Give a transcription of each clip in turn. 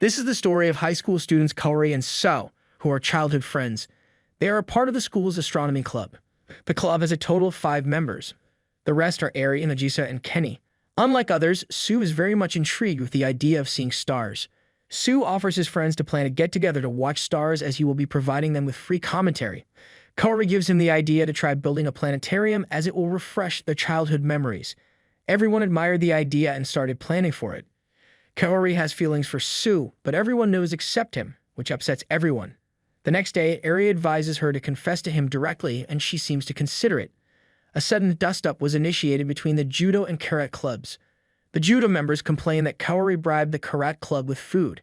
This is the story of high school students Kaori and So, who are childhood friends. They are a part of the school's astronomy club. The club has a total of 5 members. The rest are Eri, Nagisa, and Kenny. Unlike others, Su is very much intrigued with the idea of seeing stars. Su offers his friends to plan a get-together to watch stars as he will be providing them with free commentary. Kaori gives him the idea to try building a planetarium as it will refresh their childhood memories. Everyone admired the idea and started planning for it. Kaori has feelings for Su, but everyone knows except him, which upsets everyone. The next day, Eri advises her to confess to him directly, and she seems to consider it. A sudden dust-up was initiated between the judo and karate clubs. The judo members complain that Kaori bribed the karate club with food.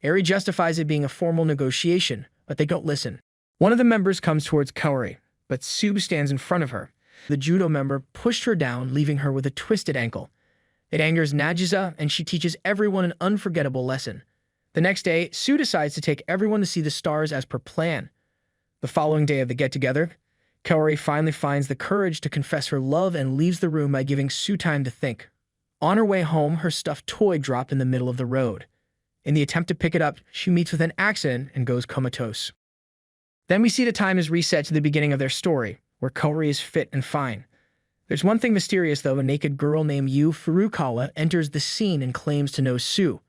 Eri justifies it being a formal negotiation, but they don't listen. One of the members comes towards Kaori, but Su stands in front of her. The judo member pushed her down, leaving her with a twisted ankle. It angers Nagisa, and she teaches everyone an unforgettable lesson. The next day, Su decides to take everyone to see the stars as per plan. The following day of the get-together, Kaori finally finds the courage to confess her love and leaves the room by giving Su time to think. On her way home, her stuffed toy dropped in the middle of the road. In the attempt to pick it up, she meets with an accident and goes comatose. Then we see the time is reset to the beginning of their story, where Kaori is fit and fine. There's one thing mysterious, though. A naked girl named Yu Furukawa enters the scene and claims to know Su.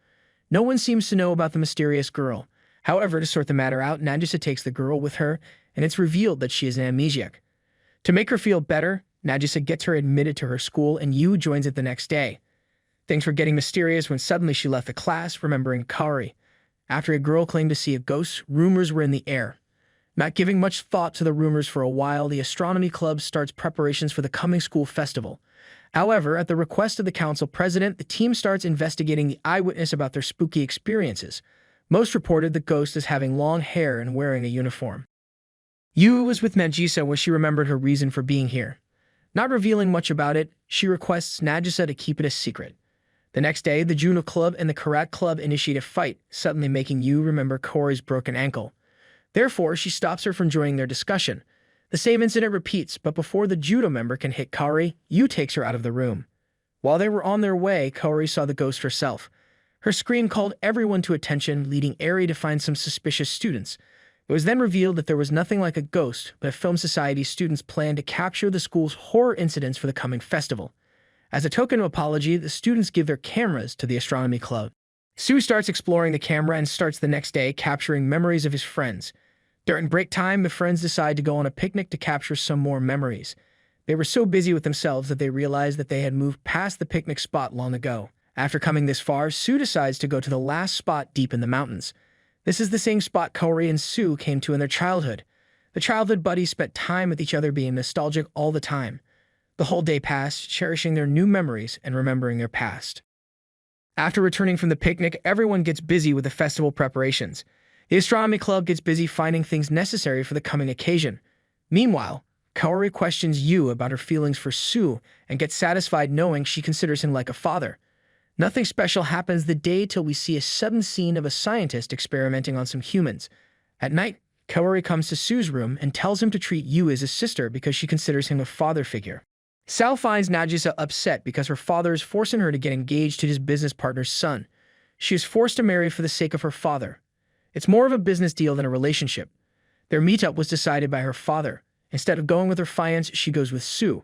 No one seems to know about the mysterious girl. However, to sort the matter out, Nagisa takes the girl with her, and it's revealed that she is an amnesiac. To make her feel better, Nagisa gets her admitted to her school, and Yu joins it the next day. Things were getting mysterious when suddenly she left the class, remembering Kaori. After a girl claimed to see a ghost, rumors were in the air. Not giving much thought to the rumors for a while, the astronomy club starts preparations for the coming school festival. However, at the request of the council president, the team starts investigating the eyewitness about their spooky experiences. Most reported the ghost as having long hair and wearing a uniform. Yu was with Nagisa where she remembered her reason for being here. Not revealing much about it, she requests Nagisa to keep it a secret. The next day, the judo club and the karate club initiate a fight, suddenly making Yu remember Kaori's broken ankle. Therefore, she stops her from joining their discussion. The same incident repeats, but before the judo member can hit Kaori, Yu takes her out of the room. While they were on their way, Kaori saw the ghost herself. Her scream called everyone to attention, leading Eri to find some suspicious students. It was then revealed that there was nothing like a ghost, but a film society students planned to capture the school's horror incidents for the coming festival. As a token of apology, the students give their cameras to the astronomy club. Su starts exploring the camera and starts the next day capturing memories of his friends. During break time, the friends decide to go on a picnic to capture some more memories. They were so busy with themselves that they realized that they had moved past the picnic spot long ago. After coming this far, Su decides to go to the last spot deep in the mountains. This is the same spot Kaori and Su came to in their childhood. The childhood buddies spent time with each other, being nostalgic all the time. The whole day passed, cherishing their new memories and remembering their past. After returning from the picnic, everyone gets busy with the festival preparations. The astronomy club gets busy finding things necessary for the coming occasion. Meanwhile, Kaori questions Yu about her feelings for Su and gets satisfied knowing she considers him like a father. Nothing special happens the day till we see a sudden scene of a scientist experimenting on some humans. At night, Kaori comes to Su's room and tells him to treat Yu as a sister because she considers him a father figure. Sal finds Nagisa upset because her father is forcing her to get engaged to his business partner's son. She is forced to marry for the sake of her father. It's more of a business deal than a relationship. Their meetup was decided by her father. Instead of going with her fiancé, she goes with Su.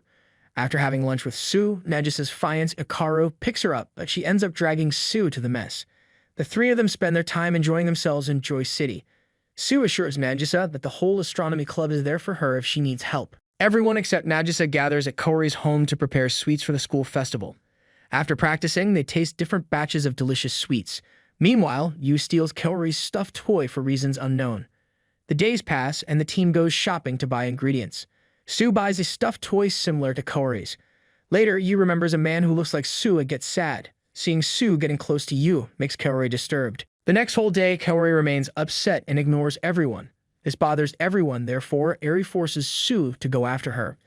After having lunch with Su, Nagisa's fiancé, Ikaru, picks her up, but she ends up dragging Su to the mess. The three of them spend their time enjoying themselves in Joy City. Su assures Nagisa that the whole astronomy club is there for her if she needs help. Everyone except Nagisa gathers at Kaori's home to prepare sweets for the school festival. After practicing, they taste different batches of delicious sweets. Meanwhile, Yu steals Kaori's stuffed toy for reasons unknown. The days pass, and the team goes shopping to buy ingredients. Su buys a stuffed toy similar to Kaori's. Later, Yu remembers a man who looks like Su and gets sad. Seeing Su getting close to Yu makes Kaori disturbed. The next whole day, Kaori remains upset and ignores everyone. This bothers everyone, therefore, Eri forces Su to go after her.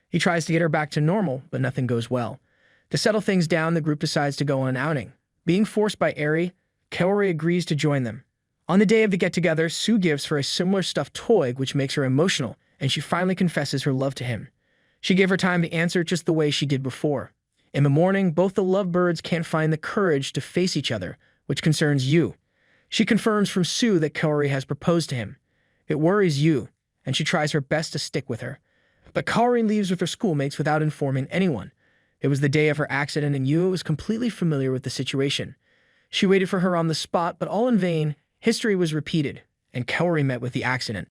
He tries to get her back to normal, but nothing goes well. To settle things down, the group decides to go on an outing. Being forced by Eri, Kaori agrees to join them. On the day of the get-together, Su gives her a similar stuffed toy which makes her emotional, and she finally confesses her love to him. She gave her time to answer just the way she did before. In the morning, both the lovebirds can't find the courage to face each other, which concerns Yu. She confirms from Sue that Kaori has proposed to him. It worries Yu, and she tries her best to stick with her. But Kaori leaves with her schoolmates without informing anyone. It was the day of her accident, and Yu was completely familiar with the situation. She waited for her on the spot, but all in vain. History was repeated, and Kaori met with the accident.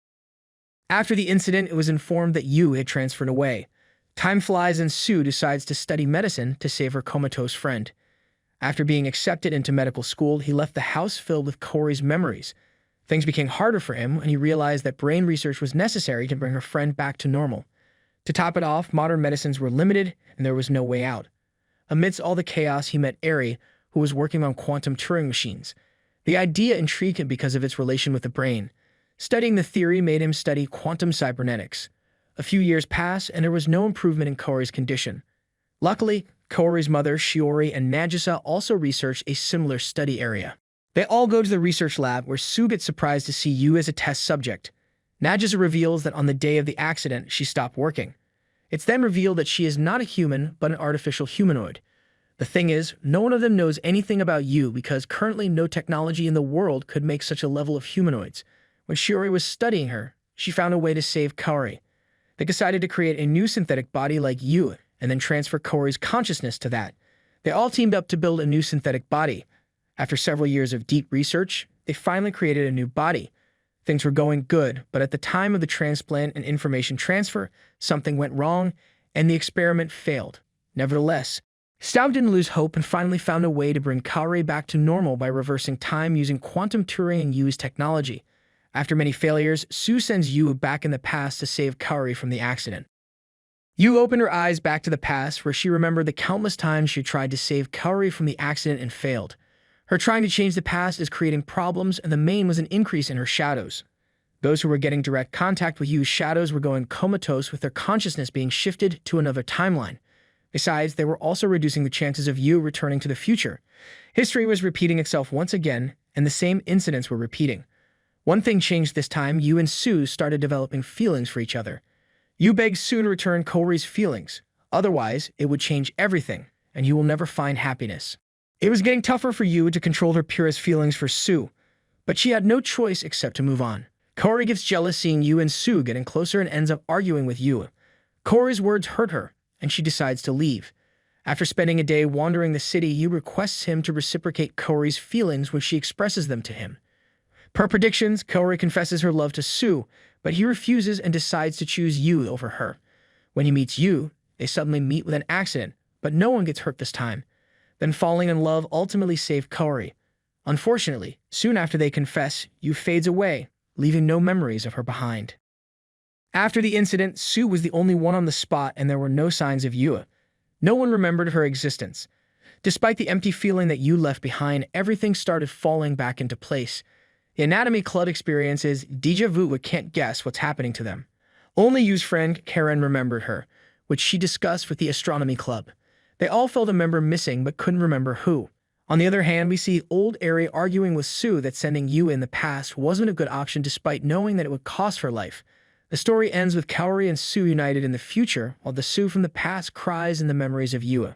After the incident, it was informed that Yu had transferred away. Time flies, and Sue decides to study medicine to save her comatose friend. After being accepted into medical school, he left the house filled with Kaori's memories. Things became harder for him when he realized that brain research was necessary to bring her friend back to normal. To top it off, modern medicines were limited, and there was no way out. Amidst all the chaos, he met Eri, who was working on quantum Turing machines. The idea intrigued him because of its relation with the brain. Studying the theory made him study quantum cybernetics. A few years passed, and there was no improvement in Kaori's condition. Luckily, Kaori's mother, Shiori, and Nagisa also researched a similar study area. They all go to the research lab, where Sue gets surprised to see Yu as a test subject. Nagisa reveals that on the day of the accident, she stopped working. It's then revealed that she is not a human, but an artificial humanoid. The thing is, no one of them knows anything about Yu because currently no technology in the world could make such a level of humanoids. When Shiori was studying her, she found a way to save Kaori. They decided to create a new synthetic body like Yu, and then transfer Kaori's consciousness to that. They all teamed up to build a new synthetic body. After several years of deep research, they finally created a new body. Things were going good, but at the time of the transplant and information transfer, something went wrong, and the experiment failed. Nevertheless, Stout didn't lose hope and finally found a way to bring Kaori back to normal by reversing time using quantum Turing and Yu's technology. After many failures, Sue sends Yu back in the past to save Kaori from the accident. Yu opened her eyes back to the past, where she remembered the countless times she tried to save Kaori from the accident and failed. Her trying to change the past is creating problems, and the main was an increase in her shadows. Those who were getting direct contact with Yu's shadows were going comatose, with their consciousness being shifted to another timeline. Besides, they were also reducing the chances of Yu returning to the future. History was repeating itself once again, and the same incidents were repeating. One thing changed this time. Yu and Sue started developing feelings for each other. Yu begged Sue to return Kaori's feelings. Otherwise, it would change everything, and you will never find happiness. It was getting tougher for Yu to control her purest feelings for Sue, but she had no choice except to move on. Kaori gets jealous seeing Yu and Sue getting closer and ends up arguing with Yu. Kaori's words hurt her, and she decides to leave. After spending a day wandering the city, Yu requests him to reciprocate Kaori's feelings when she expresses them to him. Per predictions, Kaori confesses her love to Sue, but he refuses and decides to choose Yu over her. When he meets Yu, they suddenly meet with an accident, but no one gets hurt this time. Then falling in love ultimately saved Kaori. Unfortunately, soon after they confess, Yu fades away, leaving no memories of her behind. After the incident, Sue was the only one on the spot, and there were no signs of Yu. No one remembered her existence. Despite the empty feeling that Yu left behind, everything started falling back into place. The Anatomy Club experiences déjà vu but can't guess what's happening to them. Only Yu's friend Karen remembered her, which she discussed with the Astronomy Club. They all felt a member missing but couldn't remember who. On the other hand, we see old Eri arguing with Sue that sending Yu in the past wasn't a good option despite knowing that it would cost her life. The story ends with Kaori and Sue united in the future, while the Sue from the past cries in the memories of Yu.